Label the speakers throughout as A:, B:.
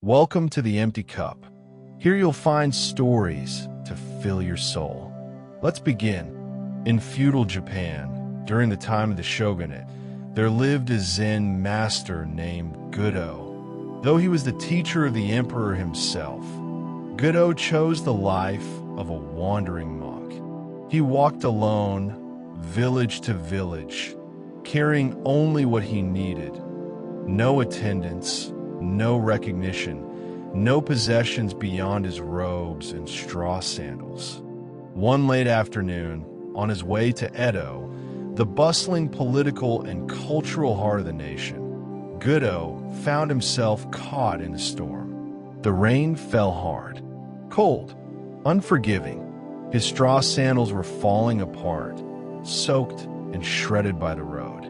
A: Welcome to the Empty Cup. Here you'll find stories to fill your soul. Let's begin. In feudal Japan, during the time of the shogunate, there lived a Zen master named Gudo. Though he was the teacher of the emperor himself, Gudo chose the life of a wandering monk. He walked alone, village to village, carrying only what he needed. No attendants, no recognition, no possessions beyond his robes and straw sandals. One late afternoon, on his way to Edo, the bustling political and cultural heart of the nation, Gudo found himself caught in a storm. The rain fell hard, cold, unforgiving. His straw sandals were falling apart, soaked and shredded by the road.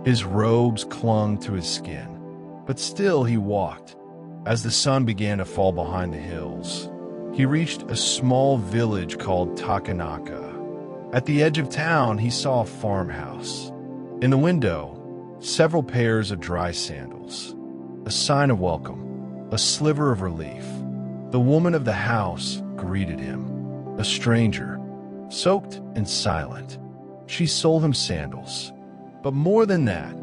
A: His robes clung to his skin, but still he walked. As the sun began to fall behind the hills, he reached a small village called Takanaka. At the edge of town, he saw a farmhouse. In the window, several pairs of dry sandals, a sign of welcome, a sliver of relief. The woman of the house greeted him, a stranger, soaked and silent. She sold him sandals, but more than that,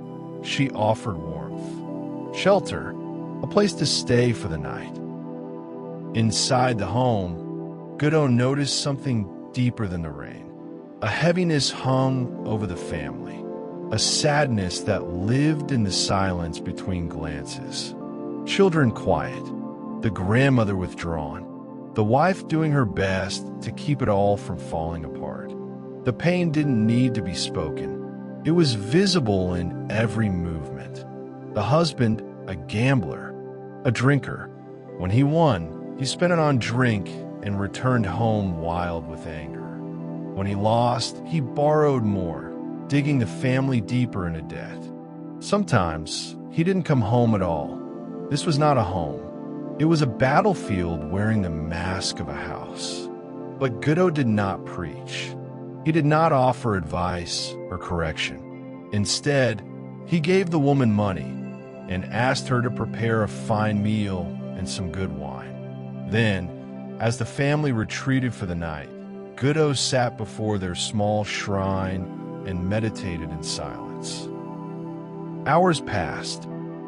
A: she offered warmth, shelter, a place to stay for the night. Inside the home, Gudo noticed something deeper than the rain. A heaviness hung over the family, a sadness that lived in the silence between glances. Children quiet, the grandmother withdrawn, the wife doing her best to keep it all from falling apart. The pain didn't need to be spoken. It was visible in every movement. The husband, a gambler, a drinker. When he won, he spent it on drink and returned home wild with anger. When he lost, he borrowed more, digging the family deeper into debt. Sometimes, he didn't come home at all. This was not a home. It was a battlefield wearing the mask of a house. But Gudo did not preach. He did not offer advice or correction. Instead, he gave the woman money and asked her to prepare a fine meal and some good wine. Then, as the family retreated for the night, Gudo sat before their small shrine and meditated in silence. Hours passed.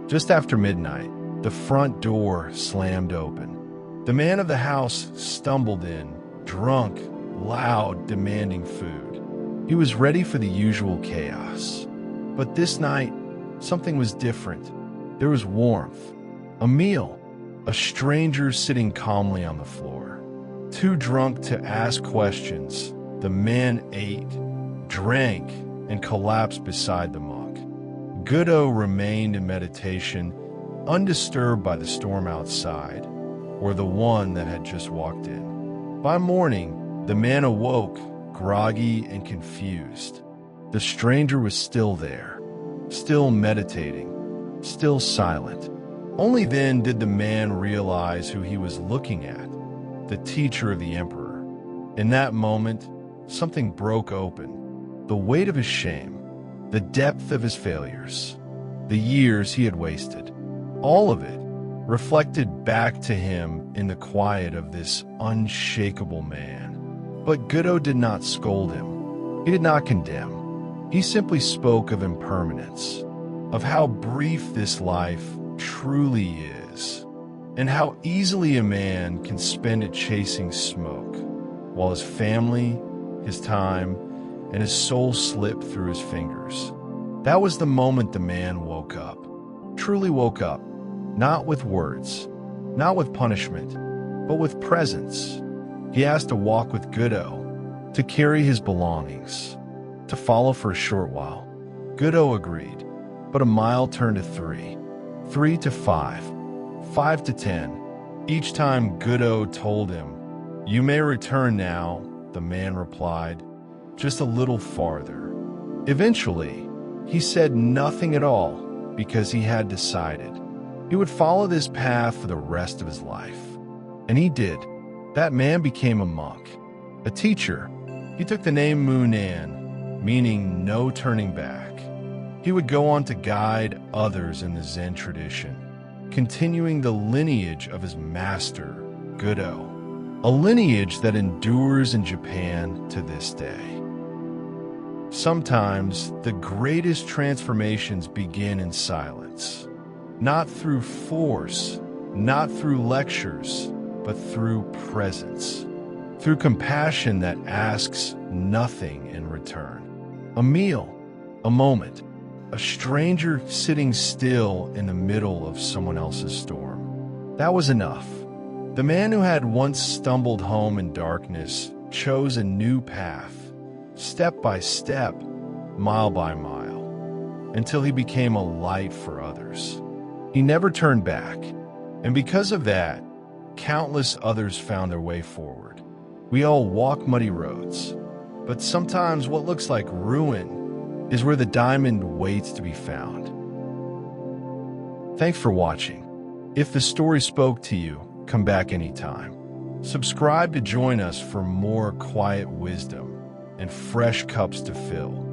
A: Just after midnight, the front door slammed open. The man of the house stumbled in, drunk, loud, demanding food. He was ready for the usual chaos. But this night, something was different. There was warmth, a meal, a stranger sitting calmly on the floor. Too drunk to ask questions, the man ate, drank, and collapsed beside the monk. Gudo remained in meditation, undisturbed by the storm outside, or the one that had just walked in. By morning, the man awoke, groggy and confused. The stranger was still there, still meditating, still silent. Only then did the man realize who he was looking at, the teacher of the emperor. In that moment, something broke open. The weight of his shame, the depth of his failures, the years he had wasted, all of it reflected back to him in the quiet of this unshakable man. But Gudo did not scold him. He did not condemn. He simply spoke of impermanence, of how brief this life truly is, and how easily a man can spend it chasing smoke, while his family, his time, and his soul slip through his fingers. That was the moment the man woke up, truly woke up, not with words, not with punishment, but with presence. He asked to walk with Gudo, to carry his belongings, to follow for a short while. Gudo agreed, but a mile turned to 3, 3 to 5, 5 to 10. Each time Gudo told him, "You may return now," the man replied, "just a little farther." Eventually, he said nothing at all because he had decided he would follow this path for the rest of his life. And he did. That man became a monk, a teacher. He took the name Munan, meaning no turning back. He would go on to guide others in the Zen tradition, continuing the lineage of his master, Godo, a lineage that endures in Japan to this day. Sometimes the greatest transformations begin in silence, not through force, not through lectures, but through presence, through compassion that asks nothing in return. A meal, a moment, a stranger sitting still in the middle of someone else's storm. That was enough. The man who had once stumbled home in darkness chose a new path, step by step, mile by mile, until he became a light for others. He never turned back, and because of that, countless others found their way forward. We all walk muddy roads, but sometimes what looks like ruin is where the diamond waits to be found. Thanks for watching. If the story spoke to you, come back anytime. Subscribe to join us for more quiet wisdom and fresh cups to fill.